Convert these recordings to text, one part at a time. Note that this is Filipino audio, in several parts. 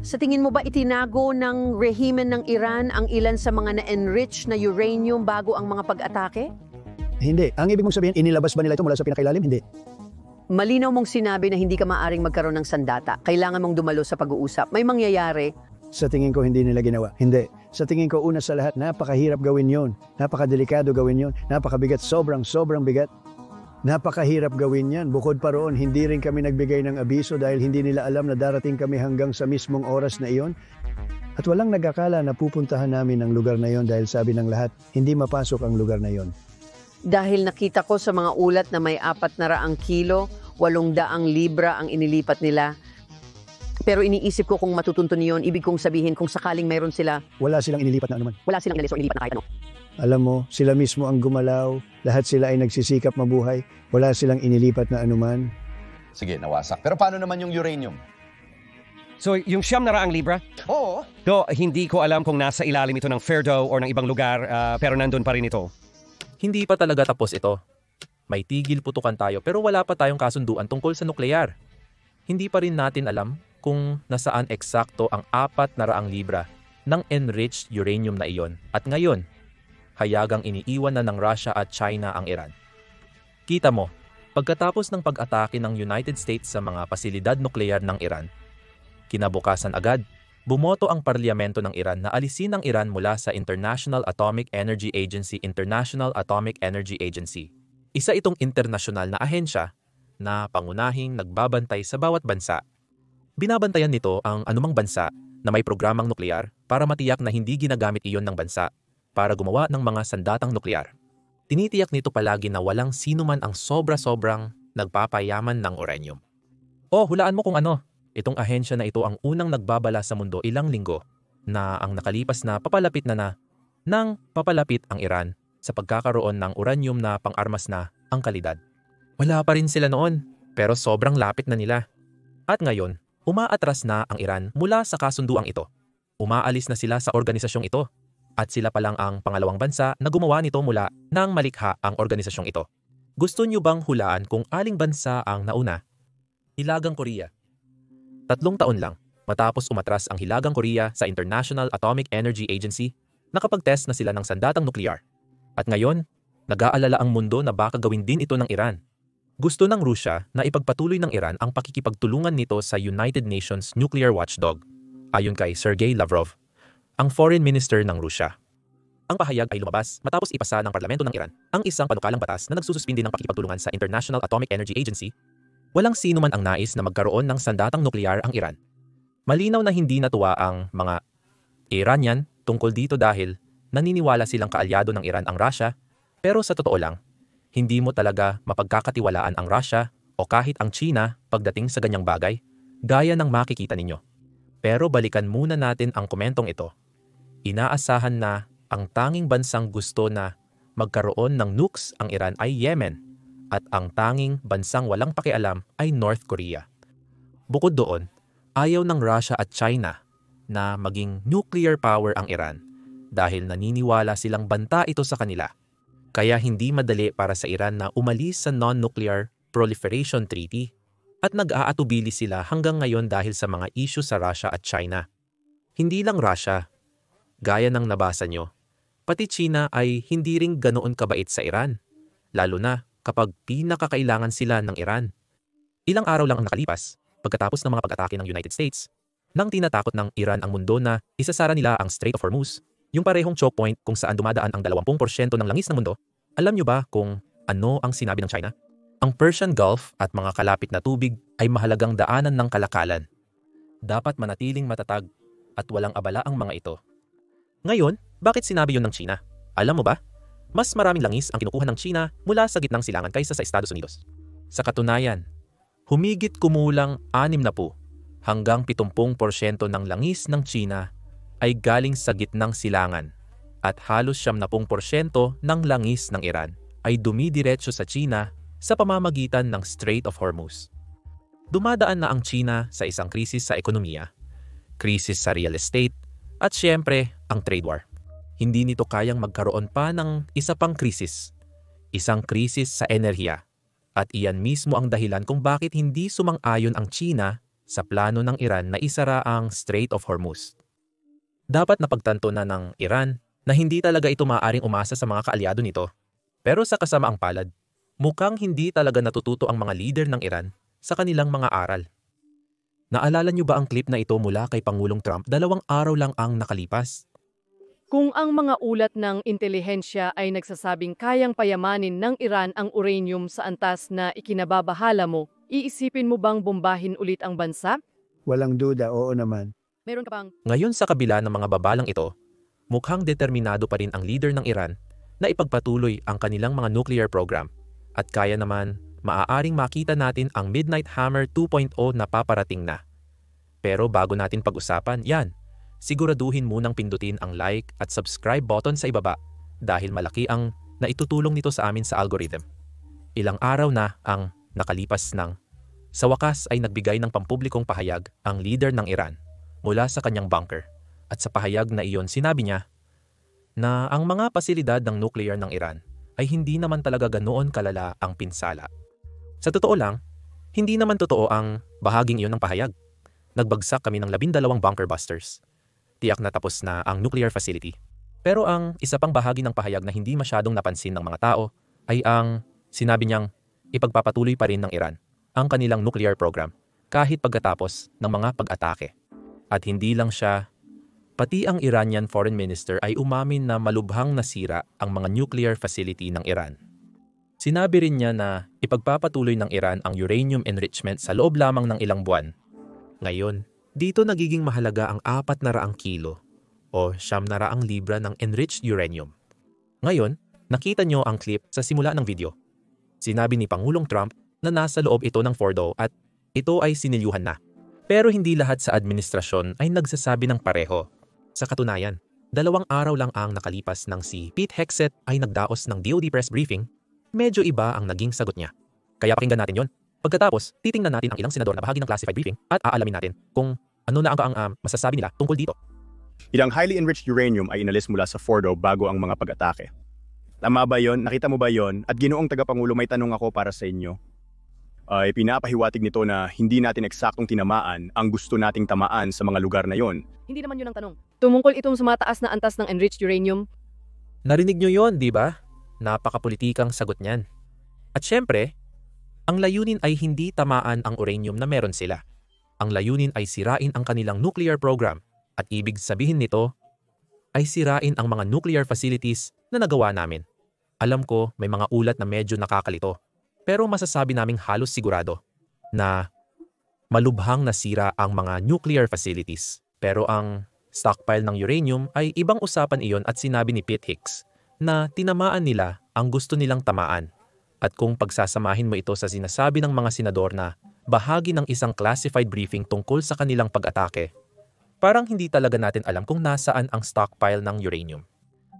Sa tingin mo ba itinago ng rehimen ng Iran ang ilan sa mga na-enrich na uranium bago ang mga pag-atake? Hindi. Ang ibig mong sabihin, inilabas ba nila ito mula sa pinakailalim? Hindi. Malinaw mong sinabi na hindi ka maaring magkaroon ng sandata. Kailangan mong dumalo sa pag-uusap. May mangyayari. Sa tingin ko, hindi nila ginawa. Hindi. Sa tingin ko, una sa lahat, napakahirap gawin yon. Napakadelikado gawin yon. Napakabigat. Sobrang bigat. Napakahirap gawin yan. Bukod pa roon, hindi rin kami nagbigay ng abiso dahil hindi nila alam na darating kami hanggang sa mismong oras na iyon. At walang nag-akala na pupuntahan namin ang lugar na iyon dahil sabi ng lahat, hindi mapasok ang lugar na iyon. Dahil nakita ko sa mga ulat na may 400 kilo, 800 libra ang inilipat nila. Pero iniisip ko kung matutunto niyon, ibig kong sabihin kung sakaling mayroon sila. Wala silang inilipat na anuman. Wala silang inalis o inilipat na kahit ano. Alam mo, sila mismo ang gumalaw. Lahat sila ay nagsisikap mabuhay. Wala silang inilipat na anuman. Sige, nawasak. Pero paano naman yung uranium? So, yung 900 libra? Oo. So, hindi ko alam kung nasa ilalim ito ng Ferdo o ng ibang lugar, pero nandun pa rin ito. Hindi pa talaga tapos ito. May tigil putukan tayo pero wala pa tayong kasunduan tungkol sa nuklear. Hindi pa rin natin alam kung nasaan eksakto ang 400 libra ng enriched uranium na iyon. At ngayon, hayagang iniiwan na ng Russia at China ang Iran. Kita mo, pagkatapos ng pag-atake ng United States sa mga pasilidad nuklear ng Iran, kinabukasan agad, bumoto ang parlamento ng Iran na alisin ang Iran mula sa International Atomic Energy Agency. Isa itong internasyonal na ahensya na pangunahing nagbabantay sa bawat bansa. Binabantayan nito ang anumang bansa na may programang nuklear para matiyak na hindi ginagamit iyon ng bansa para gumawa ng mga sandatang nuklear. Tinitiyak nito palagi na walang sinuman ang sobra-sobrang nagpapayaman ng uranium. O hulaan mo kung ano, itong ahensya na ito ang unang nagbabala sa mundo ilang linggo na ang nakalipas na papalapit nang papalapit ang Iran sa pagkakaroon ng uranium na pang-armas na ang kalidad. Wala pa rin sila noon, pero sobrang lapit na nila. At ngayon, umaatras na ang Iran mula sa kasunduang ito. Umaalis na sila sa organisasyong ito. At sila pa lang ang pangalawang bansa na gumawa nito mula nang malikha ang organisasyong ito. Gusto niyo bang hulaan kung aling bansa ang nauna? Hilagang Korea. 3 taon lang matapos umatras ang Hilagang Korea sa International Atomic Energy Agency, nakapag-test na sila ng sandatang nuklear. At ngayon, nag-aalala ang mundo na baka gawin din ito ng Iran. Gusto ng Rusya na ipagpatuloy ng Iran ang pakikipagtulungan nito sa United Nations Nuclear Watchdog, ayon kay Sergey Lavrov, ang foreign minister ng Rusya. Ang pahayag ay lumabas matapos ipasa ng parlamento ng Iran ang isang panukalang batas na nagsususpindi ng pakikipagtulungan sa International Atomic Energy Agency. Walang sino man ang nais na magkaroon ng sandatang nuklear ang Iran. Malinaw na hindi natuwa ang mga Iranian tungkol dito dahil naniniwala silang kaalyado ng Iran ang Russia, pero sa totoo lang, hindi mo talaga mapagkakatiwalaan ang Russia o kahit ang China pagdating sa ganyang bagay, gaya ng makikita ninyo. Pero balikan muna natin ang komentong ito. Inaasahan na ang tanging bansang gusto na magkaroon ng nukes ang Iran ay Yemen at ang tanging bansang walang pakialam ay North Korea. Bukod doon, ayaw ng Russia at China na maging nuclear power ang Iran dahil naniniwala silang banta ito sa kanila. Kaya hindi madali para sa Iran na umalis sa Non-Nuclear Proliferation Treaty at nag-aatubili sila hanggang ngayon dahil sa mga issue sa Russia at China. Hindi lang Russia, gaya ng nabasa nyo, pati China ay hindi ring ganoon kabait sa Iran, lalo na kapag pinakakailangan sila ng Iran. Ilang araw lang ang nakalipas, pagkatapos ng mga pag-atake ng United States, nang tinatakot ng Iran ang mundo na isasara nila ang Strait of Hormuz, yung parehong choke point kung saan dumadaan ang 20% ng langis ng mundo. Alam nyo ba kung ano ang sinabi ng China? Ang Persian Gulf at mga kalapit na tubig ay mahalagang daanan ng kalakalan. Dapat manatiling matatag at walang abala ang mga ito. Ngayon, bakit sinabi yun ng China? Alam mo ba? Mas maraming langis ang kinukuha ng China mula sa gitnang silangan kaysa sa Estados Unidos. Sa katunayan, humigit kumulang 60 hanggang 70% ng langis ng China ay galing sa gitnang silangan at halos 70% ng langis ng Iran ay dumidiretso sa China sa pamamagitan ng Strait of Hormuz. Dumadaan na ang China sa isang krisis sa ekonomiya, krisis sa real estate, at syempre ang trade war. Hindi nito kayang magkaroon pa ng isa pang krisis, isang krisis sa enerhiya. At iyan mismo ang dahilan kung bakit hindi sumang-ayon ang China sa plano ng Iran na isara ang Strait of Hormuz. Dapat napagtanto na ng Iran na hindi talaga ito maaaring umasa sa mga kaalyado nito. Pero sa kasamaang palad, mukhang hindi talaga natututo ang mga leader ng Iran sa kanilang mga aral. Naalala niyo ba ang clip na ito mula kay Pangulong Trump 2 araw lang ang nakalipas? Kung ang mga ulat ng intelihensya ay nagsasabing kayang payamanin ng Iran ang uranium sa antas na ikinababahala mo, iisipin mo bang bombahin ulit ang bansa? Walang duda, oo naman. Meron ka bang Ngayon sa kabila ng mga babalang ito, mukhang determinado pa rin ang leader ng Iran na ipagpatuloy ang kanilang mga nuclear program at kaya naman maaaring makita natin ang Midnight Hammer 2.0 na paparating na. Pero bago natin pag-usapan, siguraduhin munang pindutin ang like at subscribe button sa ibaba dahil malaki ang naitutulong nito sa amin sa algorithm. Ilang araw na ang nakalipas nang sa wakas ay nagbigay ng pampublikong pahayag ang leader ng Iran mula sa kanyang bunker. At sa pahayag na iyon sinabi niya na ang mga pasilidad ng nuclear ng Iran ay hindi naman talaga ganoon kalala ang pinsala. Sa totoo lang, hindi naman totoo ang bahaging iyon ng pahayag. Nagbagsak kami ng 12 bunker busters. Tiyak na tapos na ang nuclear facility. Pero ang isa pang bahagi ng pahayag na hindi masyadong napansin ng mga tao ay ang sinabi niyang ipagpapatuloy pa rin ng Iran ang kanilang nuclear program kahit pagkatapos ng mga pag-atake. At hindi lang siya, pati ang Iranian Foreign Minister ay umamin na malubhang nasira ang mga nuclear facility ng Iran. Sinabi rin niya na ipagpapatuloy ng Iran ang uranium enrichment sa loob lamang ng ilang buwan. Ngayon, dito nagiging mahalaga ang 400 kilo o 900 libra ng enriched uranium. Ngayon, nakita nyo ang clip sa simula ng video. Sinabi ni Pangulong Trump na nasa loob ito ng Fordo at ito ay sinilyuhan na. Pero hindi lahat sa administrasyon ay nagsasabi ng pareho. Sa katunayan, 2 araw lang ang nakalipas nang si Pete Hegseth ay nagdaos ng DOD press briefing, medyo iba ang naging sagot niya. Kaya pakinggan natin yon. Pagkatapos, titingnan natin ang ilang senador na bahagi ng classified briefing at aalamin natin kung ano na ang masasabi nila tungkol dito. Ilang highly enriched uranium ay inalis mula sa Fordo bago ang mga pag-atake. Tama ba yon? Nakita mo ba yon? At Ginoong Tagapangulo, may tanong ako para sa inyo. Ay pinapahiwatig nito na hindi natin eksaktong tinamaan ang gusto nating tamaan sa mga lugar na yon. Hindi naman yun ang tanong. Tumungkol itong sumataas na antas ng enriched uranium. Narinig nyo yon, di ba? Napakapolitikang sagot niyan. At syempre, ang layunin ay hindi tamaan ang uranium na meron sila. Ang layunin ay sirain ang kanilang nuclear program at ibig sabihin nito ay sirain ang mga nuclear facilities na nagawa namin. Alam ko may mga ulat na medyo nakakalito, pero masasabi naming halos sigurado na malubhang nasira ang mga nuclear facilities. Pero ang stockpile ng uranium ay ibang usapan iyon at sinabi ni Pete Hicks na tinamaan nila ang gusto nilang tamaan. At kung pagsasamahin mo ito sa sinasabi ng mga senador na bahagi ng isang classified briefing tungkol sa kanilang pag-atake, parang hindi talaga natin alam kung nasaan ang stockpile ng uranium.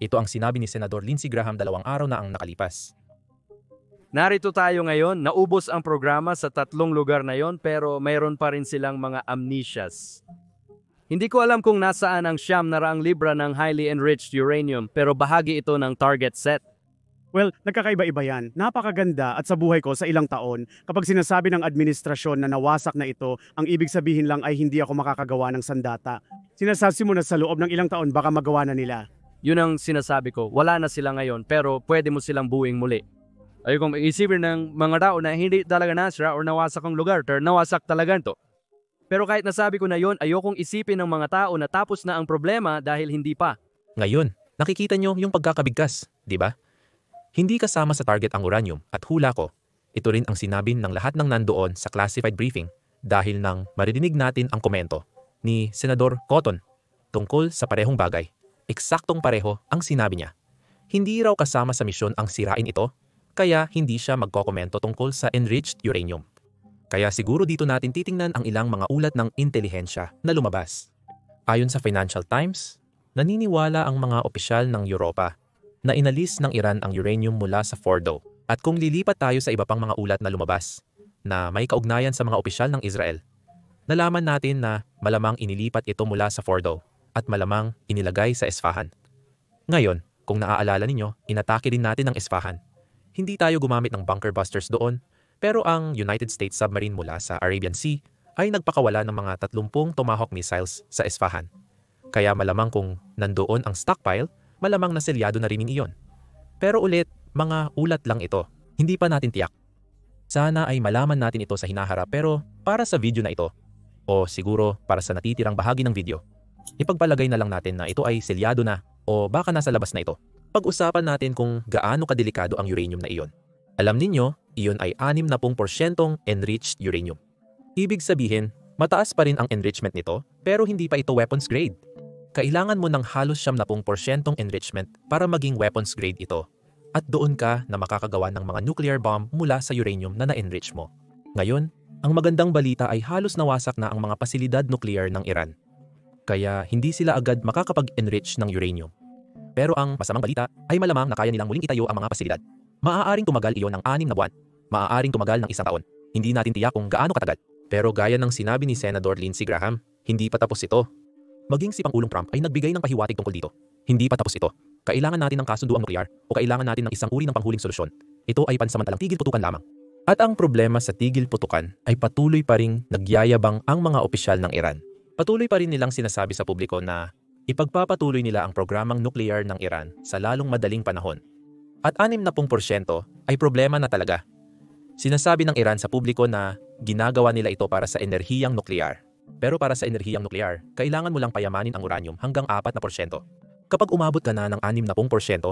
Ito ang sinabi ni Senador Lindsey Graham 2 araw na ang nakalipas. Narito tayo ngayon, naubos ang programa sa 3 lugar na yon pero mayroon pa rin silang mga amnesias. Hindi ko alam kung nasaan ang 900 libra ng highly enriched uranium pero bahagi ito ng target set. Well, nagkakaiba-iba yan. Napakaganda at sa buhay ko sa ilang taon, kapag sinasabi ng administrasyon na nawasak na ito, ang ibig sabihin lang ay hindi ako makakagawa ng sandata. Sinasabi mo na sa loob ng ilang taon baka magawa na nila. Yun ang sinasabi ko, wala na sila ngayon pero pwede mo silang buuing muli. Ayokong isipin ng mga tao na hindi talaga nasira o nawasak ang lugar, nawasak talaga ito. Pero kahit nasabi ko na yon, ayokong isipin ng mga tao na tapos na ang problema dahil hindi pa. Ngayon, nakikita nyo yung pagkakabigkas, di ba? Hindi kasama sa target ang uranium at hula ko, ito rin ang sinabi ng lahat ng nandoon sa classified briefing dahil nang maririnig natin ang komento ni Senador Cotton tungkol sa parehong bagay. Eksaktong pareho ang sinabi niya. Hindi raw kasama sa misyon ang sirain ito, kaya hindi siya magkokomento tungkol sa enriched uranium. Kaya siguro dito natin titingnan ang ilang mga ulat ng intelihensya na lumabas. Ayon sa Financial Times, naniniwala ang mga opisyal ng Europa na inalis ng Iran ang uranium mula sa Fordo. At kung lilipat tayo sa iba pang mga ulat na lumabas na may kaugnayan sa mga opisyal ng Israel, nalaman natin na malamang inilipat ito mula sa Fordo at malamang inilagay sa Esfahan. Ngayon, kung naaalala ninyo, inatake din natin ang Esfahan. Hindi tayo gumamit ng bunker busters doon, pero ang United States submarine mula sa Arabian Sea ay nagpakawala ng mga 30 Tomahawk missiles sa Isfahan. Kaya malamang kung nandoon ang stockpile, malamang na selyado na rin iyon. Pero ulit, mga ulat lang ito. Hindi pa natin tiyak. Sana ay malaman natin ito sa hinaharap pero para sa video na ito, o siguro para sa natitirang bahagi ng video, ipagpalagay na lang natin na ito ay selyado na o baka nasa labas na ito. Pag-usapan natin kung gaano kadelikado ang uranium na iyon. Alam ninyo, iyon ay 60% enriched uranium. Ibig sabihin, mataas pa rin ang enrichment nito pero hindi pa ito weapons grade. Kailangan mo ng halos 70% enrichment para maging weapons grade ito. At doon ka na makakagawa ng mga nuclear bomb mula sa uranium na na-enrich mo. Ngayon, ang magandang balita ay halos nawasak na ang mga pasilidad nuclear ng Iran. Kaya hindi sila agad makakapag-enrich ng uranium. Pero ang masamang balita ay malamang na kaya nilang muling itayo ang mga pasilidad. Maaaring tumagal iyon ng 6 na buwan. Maaaring tumagal ng 1 taon. Hindi natin tiyak kung gaano katagal. Pero gaya ng sinabi ni Senador Lindsey Graham, hindi pa tapos ito. Maging si Pangulong Trump ay nagbigay ng pahiwatig tungkol dito. Hindi pa tapos ito. Kailangan natin ng kasunduang nuklear o kailangan natin ng isang uri ng panghuling solusyon. Ito ay pansamantalang tigil putukan lamang. At ang problema sa tigil putukan ay patuloy pa ring nagyayabang ang mga opisyal ng Iran. Patuloy pa rin nilang sinasabi sa publiko na ipagpapatuloy nila ang programang nuklear ng Iran sa lalong madaling panahon. At 60% ay problema na talaga. Sinasabi ng Iran sa publiko na ginagawa nila ito para sa enerhiyang nuklear. Pero para sa enerhiyang nuklear, kailangan mo lang payamanin ang uranium hanggang 4%. Kapag umabot ka na ng 60%,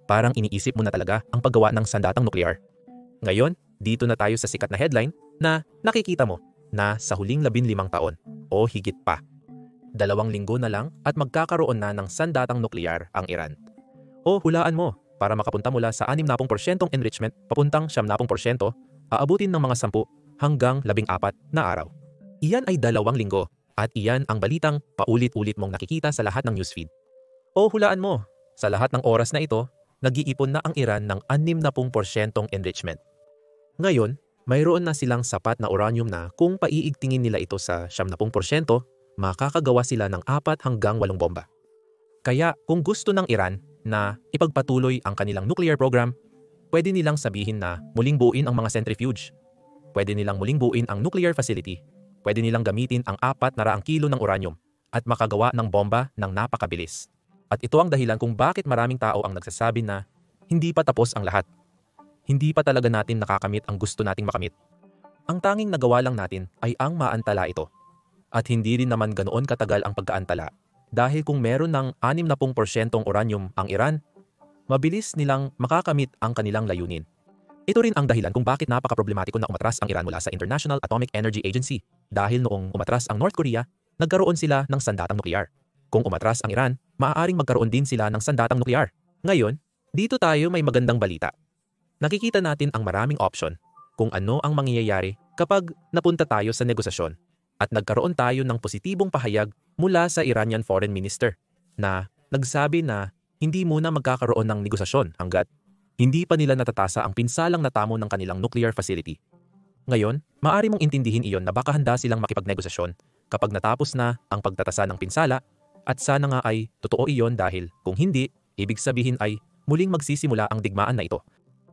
parang iniisip mo na talaga ang paggawa ng sandatang nuklear. Ngayon, dito na tayo sa sikat na headline na nakikita mo na sa huling 15 taon o higit pa. 2 linggo na lang at magkakaroon na ng sandatang nuklear ang Iran. O hulaan mo, para makapunta mula sa 60% enrichment papuntang 70%, aabutin ng mga 10 hanggang 14 na araw. Iyan ay 2 linggo at iyan ang balitang paulit-ulit mong nakikita sa lahat ng newsfeed. O hulaan mo, sa lahat ng oras na ito, nag-iipon na ang Iran ng 60% enrichment. Ngayon, mayroon na silang sapat na uranium na kung paiigtingin nila ito sa 70%, makakagawa sila ng 4 hanggang 8 bomba. Kaya kung gusto ng Iran na ipagpatuloy ang kanilang nuclear program, pwede nilang sabihin na muling buuin ang mga centrifuge. Pwede nilang muling buuin ang nuclear facility. Pwede nilang gamitin ang 400 kilo ng uranium at makagawa ng bomba ng napakabilis. At ito ang dahilan kung bakit maraming tao ang nagsasabi na hindi pa tapos ang lahat. Hindi pa talaga natin nakakamit ang gusto nating makamit. Ang tanging nagawa lang natin ay ang maantala ito. At hindi rin naman ganoon katagal ang pagkaantala dahil kung meron ng 60% uranium ang Iran, mabilis nilang makakamit ang kanilang layunin. Ito rin ang dahilan kung bakit napaka-problematiko na umatras ang Iran mula sa International Atomic Energy Agency dahil noong umatras ang North Korea, nagkaroon sila ng sandatang nuklear. Kung umatras ang Iran, maaaring magkaroon din sila ng sandatang nuklear. Ngayon, dito tayo may magandang balita. Nakikita natin ang maraming option kung ano ang mangyayari kapag napunta tayo sa negosasyon at nagkaroon tayo ng positibong pahayag mula sa Iranian Foreign Minister na nagsabi na hindi muna magkakaroon ng negosasyon hanggat hindi pa nila natatasa ang pinsalang natamo ng kanilang nuclear facility. Ngayon, maaari mong intindihin iyon na baka handa silang makipagnegosasyon kapag natapos na ang pagtatasa ng pinsala at sana nga ay totoo iyon dahil kung hindi, ibig sabihin ay muling magsisimula ang digmaan na ito.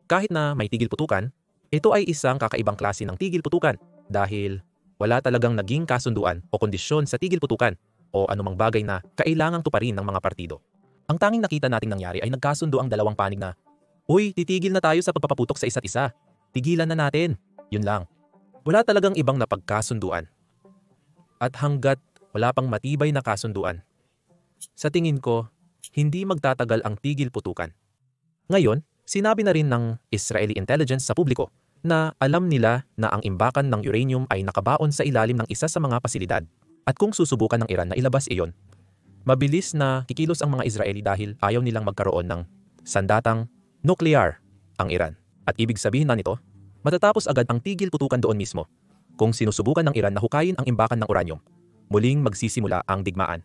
Kahit na may tigil putukan, ito ay isang kakaibang klase ng tigil putukan dahil wala talagang naging kasunduan o kondisyon sa tigil putukan o anumang bagay na kailangang tuparin ng mga partido. Ang tanging nakita nating nangyari ay nagkasundo ang dalawang panig na, "Uy, titigil na tayo sa pagpapaputok sa isa't isa. Tigilan na natin." Yun lang. Wala talagang ibang napagkasunduan. At hanggat wala pang matibay na kasunduan, sa tingin ko, hindi magtatagal ang tigil putukan. Ngayon, sinabi na rin ng Israeli intelligence sa publiko na alam nila na ang imbakan ng uranium ay nakabaon sa ilalim ng isa sa mga pasilidad. At kung susubukan ng Iran na ilabas iyon, mabilis na kikilos ang mga Israeli dahil ayaw nilang magkaroon ng sandatang nuklear ang Iran. At ibig sabihin na nito, matatapos agad ang tigil putukan doon mismo. Kung sinusubukan ng Iran na hukayin ang imbakan ng uranium, muling magsisimula ang digmaan.